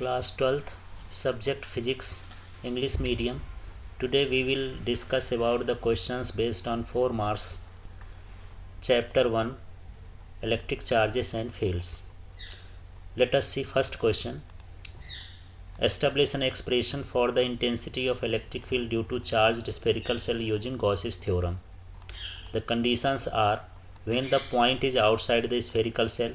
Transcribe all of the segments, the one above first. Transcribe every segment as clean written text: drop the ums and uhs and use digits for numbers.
Class 12th, subject physics, English medium. Today we will discuss about the questions based on 4 marks. Chapter 1, electric charges and fields. Let us see first question. Establish an expression for the intensity of electric field due to charged spherical cell using Gauss's theorem. The conditions are when the point is outside the spherical cell,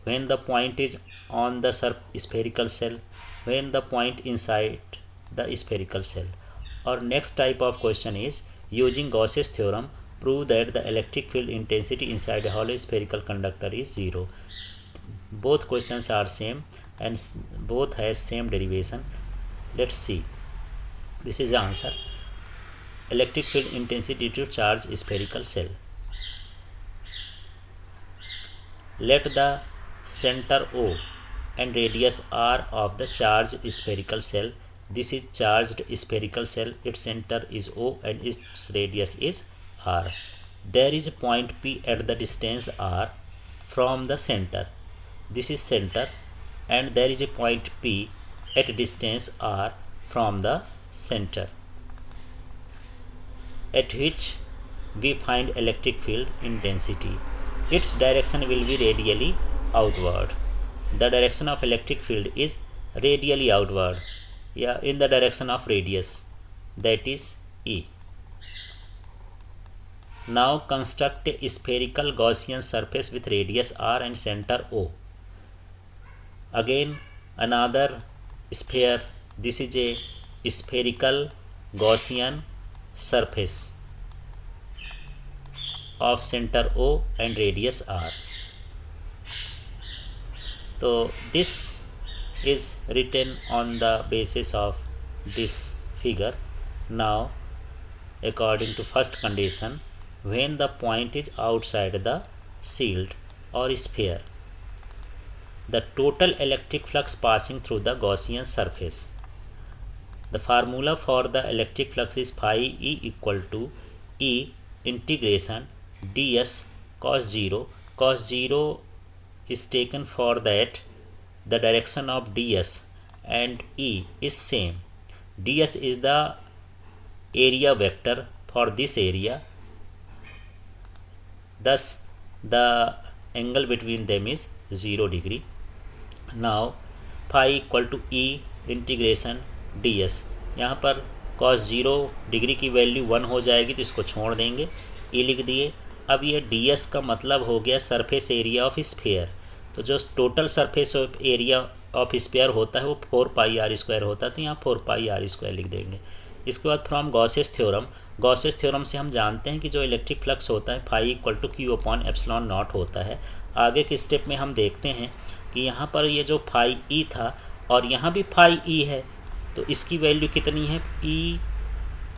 when the point is on the spherical cell, when the point inside the spherical cell. Or next type of question is using Gauss's theorem, prove that the electric field intensity inside a hollow spherical conductor is 0. Both questions are same and both has same derivation. Let's see. This is the answer. Electric field intensity to charge spherical cell. Let the center O and radius R of the charged spherical cell. This is charged spherical cell. Its center is O and its radius is R. There is a point P at the distance R from the center. This is center, and there is a point P at distance R from the center, at which we find electric field intensity. Its direction will be radially outward. The direction of electric field is radially outward, in the direction of radius, that is E. Now construct a spherical Gaussian surface with radius R and center O. Again another sphere. This is a spherical Gaussian surface of center O and radius R. So this is written on the basis of this figure. Now according to first condition, when the point is outside the shield or sphere, the total electric flux passing through the Gaussian surface. The formula for the electric flux is phi E equal to E integration ds cos 0. Cos 0 is taken for that the direction of ds and E is same. ds is the area vector for this area. Thus the angle between them is 0 degree. Now phi equal to E integration ds. यहाँ पर cos 0 degree की value 1 हो जाएगी तो इसको छोड़ देंगे, E लिख दिए. अब ये ds का मतलब हो गया सरफेस एरिया ऑफ स्फीयर. तो जो total surface of area of sphere होता है वो 4 पाई आर स्क्वायर होता है, तो यहाँ 4 पाई आर स्क्वायर लिख देंगे. इसके बाद from Gauss's theorem, Gauss's theorem से हम जानते हैं कि जो इलेक्ट्रिक फ्लक्स होता है phi equal to Q upon epsilon naught होता है. आगे के स्टेप में हम देखते हैं कि यहाँ पर ये जो फाई ई था और यहाँ भी फाई ई है, तो इसकी वैल्यू कितनी है E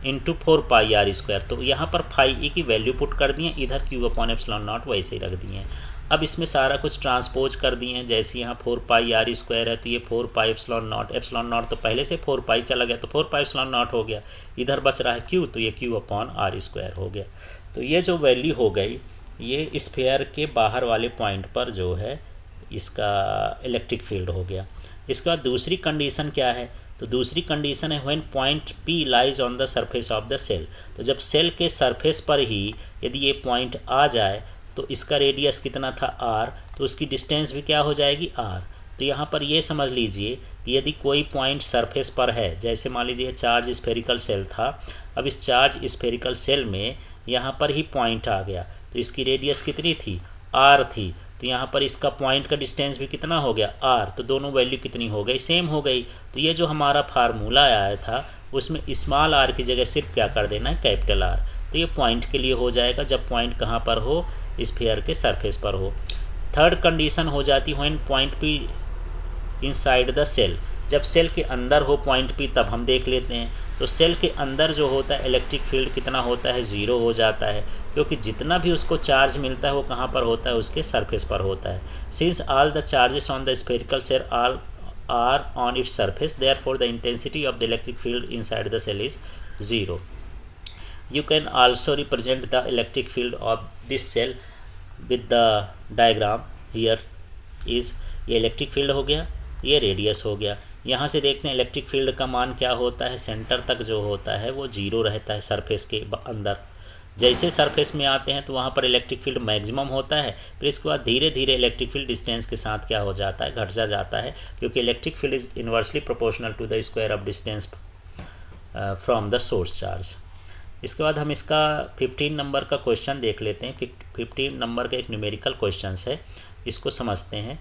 into 4 pi R square. तो यहाँ पर फाई ई की वैल्यू पुट कर दिए, इधर क्यू अपॉन एप्सिलॉन नॉट वैसे ही रख दिए हैं. अब इसमें सारा कुछ ट्रांसपोज कर दिए हैं. जैसे यहाँ 4 पाई आर स्क्वायर है तो ये 4 पाई एप्सिलॉन नॉट तो पहले से 4 पाई चला गया तो 4 पाई एप्सिलॉन नॉट हो गया. इधर बच रहा है क्यू, तो ये क्यू अपॉन आर स्क्वायर हो गया. तो ये जो वैल्यू हो गई ये स्फीयर के बाहर वाले पॉइंट पर जो है इसका इलेक्ट्रिक फील्ड हो गया. इसके बाद दूसरी कंडीशन क्या है, तो दूसरी कंडीशन है when point P lies on the surface of the shell. तो जब सेल के सरफेस पर ही यदि ये पॉइंट आ जाए तो इसका रेडियस कितना था R, तो उसकी डिस्टेंस भी क्या हो जाएगी R. तो यहाँ पर ये समझ लीजिए यदि कोई पॉइंट सरफेस पर है, जैसे मान लीजिए चार्ज स्फेरिकल सेल था, अब इस चार्ज स्फेरिकल सेल में यहाँ पर ही पॉइंट आ गया तो इसकी रेडियस कितनी थी R थी. तो यहाँ पर इसका पॉइंट का डिस्टेंस भी कितना हो गया R. तो दोनों वैल्यू कितनी हो गई, सेम हो गई. तो ये जो हमारा फार्मूला आया था उसमें स्मॉल r की जगह सिर्फ क्या कर देना है कैपिटल R. तो ये पॉइंट के लिए हो जाएगा जब पॉइंट कहाँ पर हो, स्फीयर के सरफेस पर हो. थर्ड कंडीशन हो जाती है when point P inside the shell. जब सेल के अंदर हो पॉइंट P तब हम देख लेते हैं. तो सेल के अंदर जो होता है इलेक्ट्रिक फील्ड कितना होता है, 0 हो जाता है, क्योंकि जितना भी उसको चार्ज मिलता है वो कहाँ पर होता है, उसके सरफेस पर होता है. Since all the charges on the spherical shell are on its surface, therefore the intensity of the electric field inside the shell is 0. You can also represent the electric field of this cell with the diagram. Here is ये electric field हो गया, ये radius हो गया, यहाँ से देखते हैं इलेक्ट्रिक फील्ड का मान क्या होता है, सेंटर तक जो होता है वो 0 रहता है सरफेस के अंदर। जैसे सरफेस में आते हैं तो वहाँ पर इलेक्ट्रिक फील्ड मैक्सिमम होता है, फिर इसके बाद धीरे धीरे इलेक्ट्रिक फील्ड डिस्टेंस के साथ क्या हो जाता है, घट जाता है, क्योंकि electric field is inversely proportional to the square of distance from the source charge. इसके बाद हम इसका 15 नंबर का क्वेश्चन देख लेते हैं। 15 नंबर का एक न्यूमेरिकल क्वेश्चन है, इसको समझते हैं।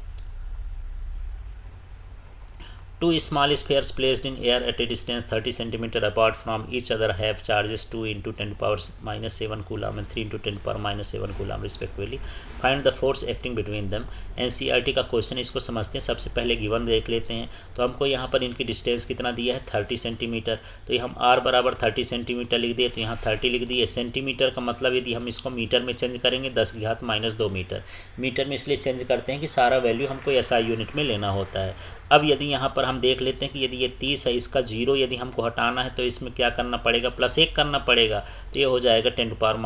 Two small spheres placed in air at a distance 30 cm apart from each other have charges 2 into 10 to power minus 7 coulomb and 3 into 10 to power minus 7 coulomb respectively. Find the force acting between them. NCERT का question, इसको समझते हैं। सबसे पहले given देख लेते हैं। तो हमको यहाँ पर इनकी डिस्टेंस कितना दिया है, 30 सेंटीमीटर। तो ये हम r बराबर 30 सेंटीमीटर लिख दिए, तो यहाँ 30 लिख दिए। सेंटीमीटर का मतलब यदि हम इसको मीटर में चेंज करेंगे 10 की घात -2 मीटर। मीटर में इसलिए चेंज करते हैं कि सारा वैल्यू हमको SI यूनिट में लेना होता है। अब यदि यहाँ पर हम देख लेते हैं कि यदि ये 30 है, इसका 0 यदि हमको हटाना है तो इसमें क्या करना पड़ेगा, +1 करना पड़ेगा, तो ये हो जाएगा 10 to power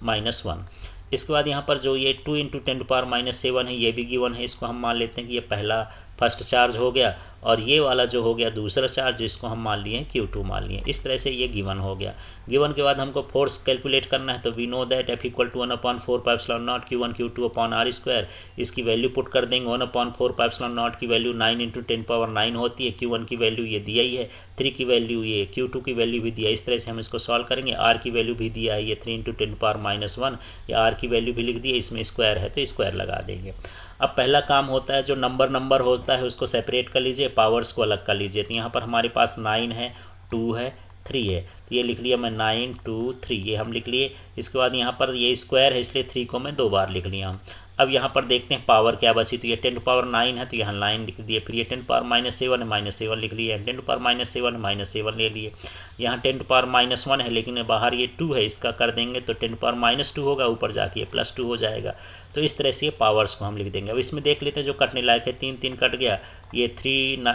-1। इसके बाद यहाँ पर जो ये 2 into 10 to power -7 है, ये भी गिवन है। इसको हम मान लेते हैं कि ये पहला फर्स्ट चार्ज हो गया, और ये वाला जो हो गया दूसरा चार्ज, इसको हम मान लिए Q2 मान लिए। इस तरह से ये गिवन हो गया। गिवन के बाद हमको फोर्स कैलकुलेट करना है, तो we know that F = 1/4πε0 Q1 Q2 upon r²। इसकी वैल्यू पुट कर देंगे। 1/4πε0 की वैल्यू 9 × 10⁻9 होती है। Q1 की वैल्यू ये दिया ही है, 3 की वैल्यू ये, Q2 की वैल्यू भी दिया। इस तरह से हम इसको सॉल्व करेंगे। r की वैल्यू भी दिया है, ये 3 × 10⁻−1, या r की वैल्यू भी लिख दी है। इसमें स्क्वायर है तो स्क्वायर लगा देंगे। अब पहला काम होता है, जो नंबर होता है उसको सेपरेट कर लीजिए, पावर्स को अलग कर लीजिए। तो यहाँ पर हमारे पास 9 है, 2 है, 3 है, तो ये लिख लिया मैं 9 2 3, ये हम लिख लिए। इसके बाद यहाँ पर ये स्क्वायर है, इसलिए 3 को मैं 2 बार लिख लिया हम। अब यहाँ पर देखते हैं पावर क्या बची, तो ये 10 to power 9 है, तो यहाँ 9 लिख दिए। फिर ये 10 to power -7 है, -7 लिख लिए। 10 to power -7 है, -7 ले लिए। यहाँ 10 to power -1 है, लेकिन बाहर ये 2 है, इसका कर देंगे तो 10 to power -2 होगा, ऊपर जाके ये +2 हो जाएगा। तो इस तरह से ये पावर्स को हम लिख देंगे। अब इसमें देख लेते हैं जो कटने लायक है, 3 3 कट गया, ये 3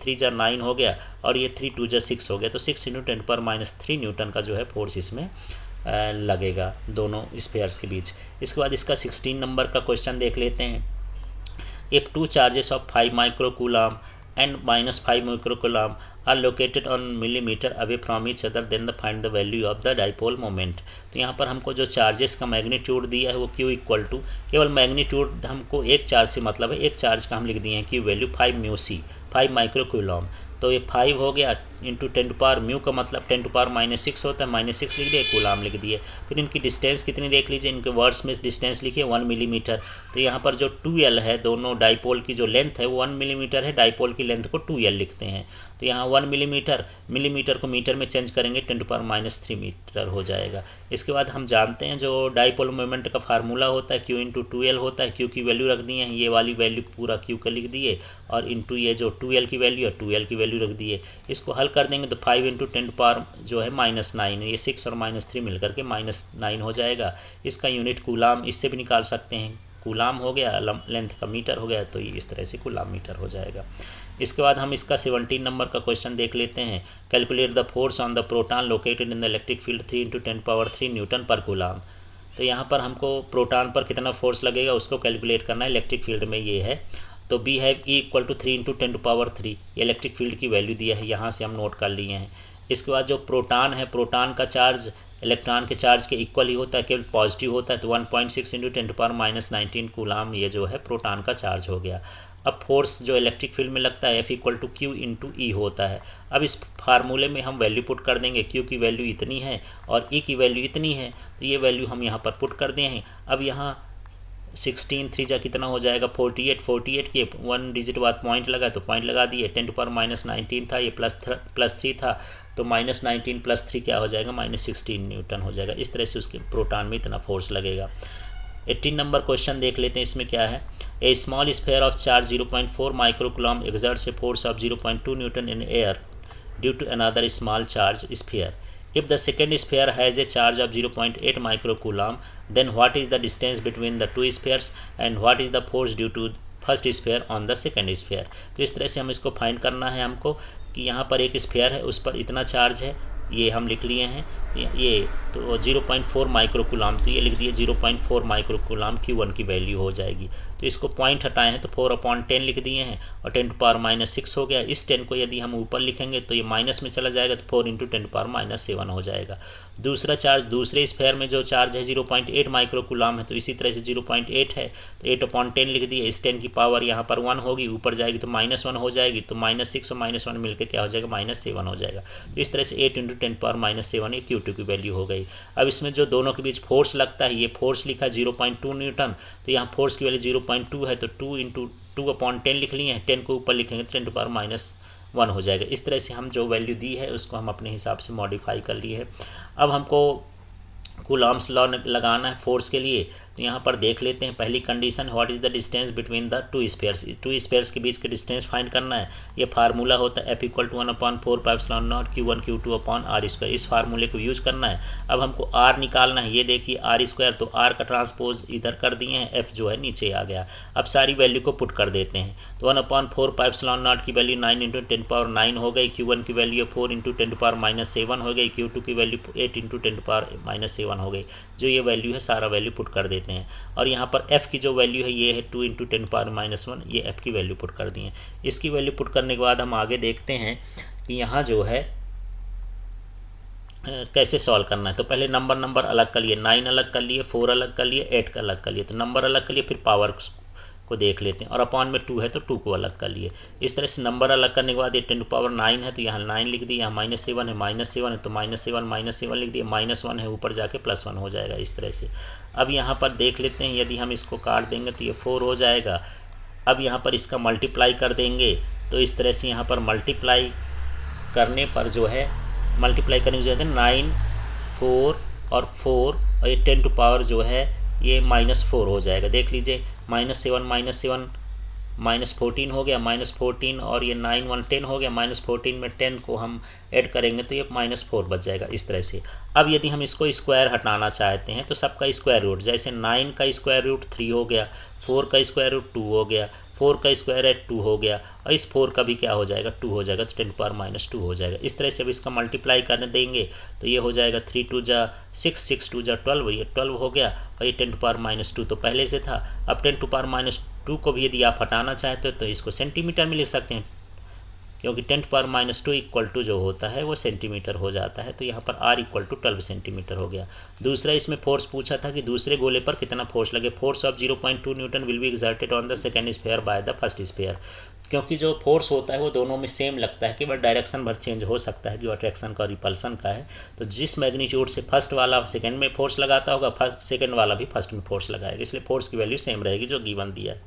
3 जा 9 हो गया, और ये 3 2 जा 6 हो गया। तो 6 × 10 to power -3 न्यूटन का जो है फोर्स इसमें लगेगा दोनों स्पेयर्स के बीच। इसके बाद इसका 16 नंबर का क्वेश्चन देख लेते हैं। If 2 charges of 5 microcoulomb and -5 microcoulomb are located on millimetre away from each other, then the find the value of the dipole moment. तो यहाँ पर हमको जो चार्जेस का मैग्नीट्यूड दिया है वो Q = केवल मैग्नीट्यूड हमको एक चार्ज से मतलब है, एक चार्ज का हम लिख दिए हैं Q वैल्यू 5 μc 5 माइक्रोकूलम। तो ये 5 हो गया इंटू 10 to power म्यू का मतलब 10 to power -6 होता है, -6 लिख दिए, कूलाम लिख दिए। फिर इनकी डिस्टेंस कितनी देख लीजिए, इनके वर्ड्स में डिस्टेंस लिखिए 1 मिलीमीटर। तो यहाँ पर जो 2L है, दोनों डाइपोल की जो लेंथ है वो 1 मिलीमीटर है, डाइपोल की लेंथ को 2L लिखते हैं। तो यहाँ 1 मिलीमीटर को मीटर में चेंज करेंगे 10 to power -3 मीटर हो जाएगा। इसके बाद हम जानते हैं जो डाइपोल मोमेंट का फार्मूला होता है Q × 2L होता है। Q की वैल्यू रख दिए हैं, ये वाली वैल्यू पूरा Q का लिख दिए, और इंटू ये जो 2L की वैल्यू है 2L की वैल्यू रख दिए। इसको हल कर देंगे तो 5 × 10 to power जो है -9 है, ये 6 और -3 मिलकर के -9 हो जाएगा। इसका यूनिट कूलाम इससे भी निकाल सकते हैं, कूलाम हो गया, लेंथ का मीटर हो गया, तो ये इस तरह से कूलाम मीटर हो जाएगा। इसके बाद हम इसका 17 नंबर का क्वेश्चन देख लेते हैं। Calculate the force on the proton located in the electric field 3 × 10⁻³ Newton पर कूलाम। तो यहाँ पर हमको प्रोटॉन पर कितना फोर्स लगेगा उसको कैलकुलेट करना है। इलेक्ट्रिक फील्ड में ये है, तो बी है E = 3 × 10⁻³ ये इलेक्ट्रिक फील्ड की वैल्यू दिया है, यहाँ से हम नोट कर लिए हैं। इसके बाद जो प्रोटॉन है, प्रोटॉन का चार्ज इलेक्ट्रॉन के चार्ज के इक्वल ही होता है, केवल पॉजिटिव होता है, तो 1.6 × 10⁻−19 कूलाम ये जो है प्रोटॉन का चार्ज हो गया। अब फोर्स जो इलेक्ट्रिक फील्ड में लगता है F = Q × E होता है। अब इस फार्मूले में हम वैल्यू पुट कर देंगे, Q की वैल्यू इतनी है और E की वैल्यू इतनी है, तो ये वैल्यू हम यहाँ पर पुट कर दें हैं। अब यहाँ 16 3 जा कितना हो जाएगा 48 के 1 डिजिट बाद पॉइंट लगा तो पॉइंट लगा दिए। 10 to power -19 था, ये +3 था, तो -19 + 3 क्या हो जाएगा -16 न्यूटन हो जाएगा। इस तरह से उसके प्रोटॉन में इतना फोर्स लगेगा। 18 नंबर क्वेश्चन देख लेते हैं। इसमें क्या है, a small sphere of charge 0.4 microcoulomb exerts a force of 0.2 newton in air due to another small charge sphere. If the second sphere has a charge of 0.8 microcoulomb, then what is the distance between the two spheres and what is the force due to first sphere on the second sphere. तो इस तरह से हम इसको find करना है हमको कि यहाँ पर एक स्फेयर है, उस पर इतना चार्ज है, ये हम लिख लिए हैं, ये तो 0.4 माइक्रोकूलम, तो ये लिख दिए 0.4 माइक्रोकूलम Q1 की वैल्यू हो जाएगी। तो तो इसको पॉइंट हटाए हैं तो 4/10 लिख दिए हैं और 10⁻⁻6 हो गया। इस 10 को यदि हम ऊपर लिखेंगे तो ये माइनस में चला जाएगा तो 4 × 10⁻⁻7 हो जाएगा। दूसरा चार्ज, दूसरे स्फीयर में जो चार्ज है 0.8 माइक्रोकूलम है, तो इसी तरह से 0.8 है तो 8/10 लिख दिए। इस 10 की पावर यहाँ पर 1 होगी, ऊपर जाएगी तो -1 हो जाएगी, तो -6 और -1 मिलकर क्या हो जाएगा, -7 हो जाएगा। तो इस तरह से 8 × 10⁻⁷ ये Q2 की वैल्यू हो गई। अब इसमें जो दोनों के बीच फोर्स लगता है, ये फोर्स लिखा 0.2 न्यूटन, तो यहाँ फोर्स की वैल्यू 0.2 है तो 2 × 2/10 लिख लिए हैं। 10 को ऊपर लिखेंगे तो 10⁻⁻1 हो जाएगा। इस तरह से हम जो वैल्यू दी है उसको हम अपने हिसाब से मॉडिफाई कर लिए है। अब हमको कूलॉम्स लॉ लगाना है फोर्स के लिए, तो यहाँ पर देख लेते हैं। पहली condition, what is the distance between the two spheres, to spheres के बीच के डिस्टेंस फाइंड करना है। ये फार्मूला होता है F = 1/4πε0 Q1 Q2/r²। इस फार्मूले को यूज करना है। अब हमको R निकालना है। ये देखिए r², तो R का ट्रांसपोज इधर कर दिए हैं, F जो है नीचे आ गया। अब सारी वैल्यू को पुट कर देते हैं, तो 1/4πε0 की वैल्यू 9 × 10⁻9 हो गई, Q1 की वैल्यू 4 × 10⁻7 हो गई, Q2 की वैल्यू 8 × 10⁻7 हो गई। जो ये वैल्यू है सारा वैल्यू पुट कर देते हैं। और यहाँ पर F की जो वैल्यू है ये है 2 × 10⁻⁻1, ये F की वैल्यू पुट कर दी है। इसकी वैल्यू पुट करने के बाद हम आगे देखते हैं कि यहाँ जो है कैसे सॉल्व करना है। तो पहले नंबर अलग कर लिए, 9 अलग कर लिए, 4 अलग कर लिए, 8 का अलग कर लिए। तो नंबर अलग कर लिए, फिर पावर को देख लेते हैं, और अपॉन में 2 है तो 2 को अलग कर लिए। इस तरह से नंबर अलग करने के बाद ये 10⁻9 है तो यहाँ 9 लिख दिए, यहाँ -7 है, -7 है तो -7 लिख दिए, -1 है ऊपर जाके +1 हो जाएगा इस तरह से। अब यहाँ पर देख लेते हैं, यदि हम इसको काट देंगे तो ये 4 हो जाएगा। अब यहाँ पर इसका मल्टीप्लाई कर देंगे तो इस तरह से यहाँ पर मल्टीप्लाई करने पर जो है, मल्टीप्लाई करने की जरूरत है 9, 4 और 4 और ये 10 टू पावर जो है ये -4 हो जाएगा। देख लीजिए, -7 -14 हो गया, -14 और ये 9 1 10 हो गया, -14 में 10 को हम ऐड करेंगे तो ये -4 बच जाएगा इस तरह से। अब यदि हम इसको स्क्वायर हटाना चाहते हैं तो सबका स्क्वायर रूट, जैसे 9 का स्क्वायर रूट 3 हो गया, 4 का स्क्वायर रूट 2 हो गया, 4 का स्क्वायर है 2 हो गया, और इस 4 का भी क्या हो जाएगा, 2 हो जाएगा, तो 10⁻⁻2 हो जाएगा। इस तरह से अब इसका मल्टीप्लाई करने देंगे तो ये हो जाएगा 3 2 जा 6, 6 2 जा 12, ये 12 हो गया, और ये 10⁻⁻2 तो पहले से था। अब 10⁻⁻2 को भी यदि आप हटाना चाहते हो तो इसको सेंटीमीटर में लिख सकते हैं, क्योंकि 10⁻⁻2 इक्वल टू जो होता है वो सेंटीमीटर हो जाता है। तो यहाँ पर R = 12 सेंटीमीटर हो गया। दूसरा इसमें फोर्स पूछा था कि दूसरे गोले पर कितना फोर्स लगे। Force of 0.2 Newton will be exerted on the second sphere by the first sphere. क्योंकि जो फोर्स होता है वो दोनों में सेम लगता है, केवल डायरेक्शन भर चेंज हो सकता है, जो अट्रैक्शन का और रिपल्सन का है। तो जिस मैग्नीट्यूड से फर्स्ट वाला सेकंड में फोर्स लगाता होगा, सेकंड वाला भी फर्स्ट में फोर्स लगाएगा, इसलिए फोर्स की वैल्यू सेम रहेगी जो गिवन दिया है।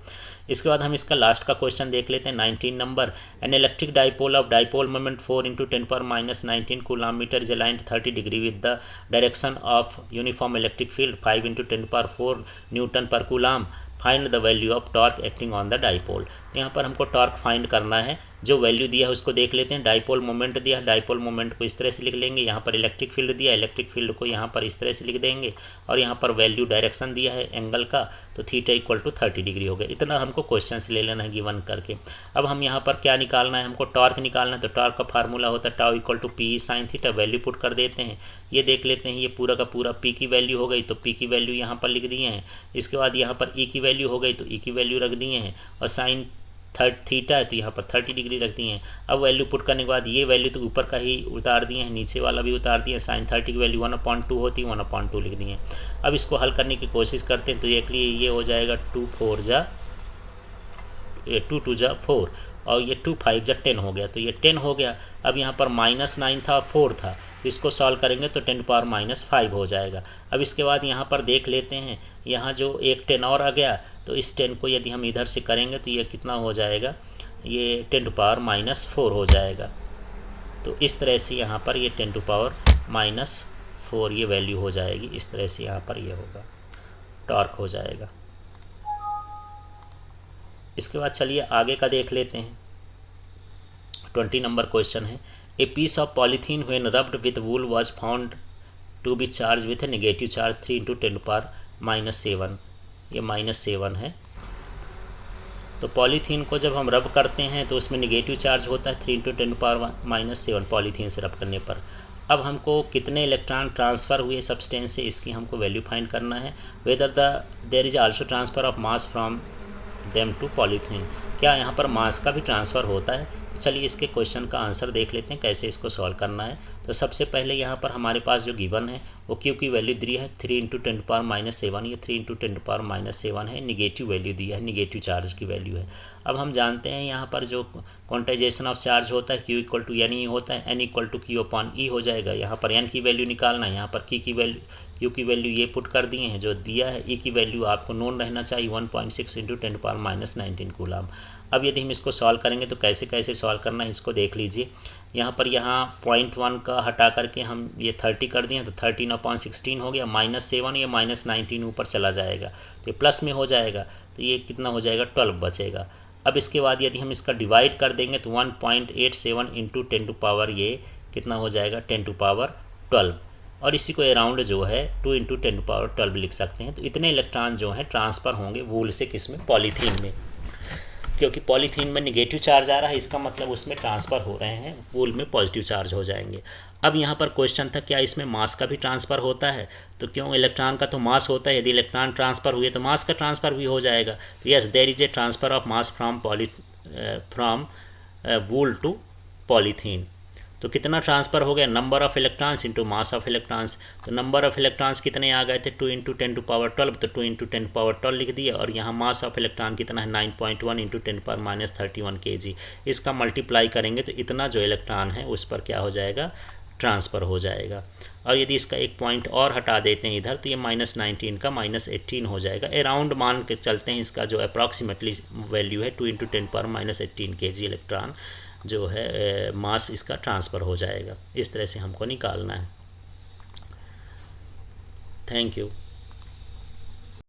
इसके बाद हम इसका लास्ट का क्वेश्चन देख लेते हैं, 19 number. An electric dipole of dipole moment 4 × 10⁻⁻19 coulomb metre is aligned 30 degree with the direction of uniform electric field 5 × 10⁴ newton per coulomb. Find the value of torque acting on the dipole. तो यहाँ पर हमको torque find करना है। जो value दिया है उसको देख लेते हैं। डाइपोल मोमेंट दिया है, डाइपोल मोमेंट को इस तरह से लिख लेंगे। यहाँ पर इलेक्ट्रिक फील्ड दिया है, इलेक्ट्रिक फील्ड को यहाँ पर इस तरह से लिख देंगे, और यहाँ पर वैल्यू डायरेक्शन दिया है एंगल का, तो थीटा = 30 डिग्री हो गया। इतना हमको क्वेश्चन से ले लेना है गिवन करके। अब हम यहाँ पर क्या निकालना है, हमको टॉर्क निकालना है। तो टॉर्क का फार्मूला होता है tau = P sin theta. Value put कर देते हैं, ये देख लेते हैं, ये पूरा का पूरा P की वैल्यू हो गई, तो P की वैल्यू यहाँ पर लिख दिए हैं। इसके बाद यहाँ पर E की वैल्यू हो गई तो E की वैल्यू रख दिए हैं, और साइन थीटा है तो यहाँ पर 30 डिग्री रख दिए हैं। अब वैल्यू पुट करने के बाद ये वैल्यू तो ऊपर का ही उतार दिए हैं, नीचे वाला भी उतार दिए। साइन 30 की वैल्यू 1/2 होती है, 1/2 लिख दिए हैं। अब इसको हल करने की कोशिश करते हैं, तो एक लिए ये हो जाएगा 2 4 जा 2 2 जा 4, और ये 2 5 जा 10 हो गया, तो ये 10 हो गया। अब यहाँ पर -9 था, 4 था, तो इसको सॉल्व करेंगे तो 10⁻⁵ हो जाएगा। अब इसके बाद यहाँ पर देख लेते हैं, यहाँ जो एक 10 और आ गया, तो इस 10 को यदि हम इधर से करेंगे तो ये कितना हो जाएगा, ये 10⁻⁻4 हो जाएगा। तो इस तरह से यहाँ पर ये 10⁻⁻4 ये वैल्यू हो जाएगी। इस तरह से यहाँ पर ये होगा, टॉर्क हो जाएगा। इसके बाद चलिए आगे का देख लेते हैं। 20 नंबर क्वेश्चन है, a piece of polythene when rubbed with wool was found to be charge with a negative charge 3 × 10⁻⁻7। ये -7 है। तो पॉलीथीन को जब हम रब करते हैं तो उसमें नेगेटिव चार्ज होता है 3 × 10⁻⁻7 पॉलीथीन से रब करने पर। अब हमको कितने इलेक्ट्रॉन ट्रांसफ़र हुए सब्सटेंस से, इसकी हमको वैल्यू फाइंड करना है। Whether there is also transfer of mass from them to polythene. क्या यहाँ पर मास का भी ट्रांसफ़र होता है? तो चलिए इसके क्वेश्चन का आंसर देख लेते हैं कैसे इसको सॉल्व करना है। तो सबसे पहले यहाँ पर हमारे पास जो गिवन है वो क्यू की वैल्यू दी है 3 × 10⁻⁷ ये 3 × 10⁻⁷ है, निगेटिव वैल्यू दी है, निगेटिव चार्ज की वैल्यू है। अब हम जानते हैं यहाँ पर जो क्वांटाइजेशन ऑफ चार्ज होता है Q = N E होता है, N = Q/E हो जाएगा। यहाँ पर N की वैल्यू निकालना है, यहाँ पर Q की वैल्यू ये पुट कर दिए हैं जो दिया है। E की वैल्यू आपको नोन रहना चाहिए 1.6 × 10⁻⁻19 कूलम। अब यदि हम इसको सॉल्व करेंगे तो कैसे कैसे सॉल्व करना है इसको देख लीजिए। यहाँ 0.1 का हटा करके हम ये 30 कर दिए तो 13/16 हो गया, -7 या -19 ऊपर चला जाएगा तो ये प्लस में हो जाएगा, तो ये कितना हो जाएगा 12 बचेगा। अब इसके बाद यदि हम इसका डिवाइड कर देंगे तो 1.87 × 10⁻, ये कितना हो जाएगा 10⁻12, और इसी को अराउंड जो है 2 × 10⁻12 लिख सकते हैं। तो इतने इलेक्ट्रॉन जो हैं ट्रांसफ़र होंगे वूल से किसमें, पॉलीथीन में, क्योंकि पॉलीथीन में निगेटिव चार्ज आ रहा है, इसका मतलब उसमें ट्रांसफ़र हो रहे हैं, वूल में पॉजिटिव चार्ज हो जाएंगे। अब यहाँ पर क्वेश्चन था क्या इसमें मास का भी ट्रांसफ़र होता है? तो क्यों, इलेक्ट्रॉन का तो मास होता है, यदि इलेक्ट्रॉन ट्रांसफ़र हुए तो मास का ट्रांसफ़र भी हो जाएगा। तो yes, there is a transfer of mass from wool to polythene. तो कितना ट्रांसफ़र हो गया, number of electrons into mass of electrons. तो नंबर ऑफ इलेक्ट्रॉन्स कितने आ गए थे 2 × 10⁻12, तो 2 × 10⁻12 लिख दिया, और यहाँ मास ऑफ इलेक्ट्रॉन कितना है 9.1 × 10⁻31 kg। इसका मल्टीप्लाई करेंगे तो इतना जो इलेक्ट्रॉन है उस पर क्या हो जाएगा, ट्रांसफ़र हो जाएगा। और यदि इसका एक पॉइंट और हटा देते हैं इधर तो ये -19 का -18 हो जाएगा। अराउंड मान के चलते हैं, इसका जो अप्रॉक्सीमेटली वैल्यू है 2 × 10⁻18 kg इलेक्ट्रॉन जो है मास इसका ट्रांसफ़र हो जाएगा। इस तरह से हमको निकालना है। Thank you.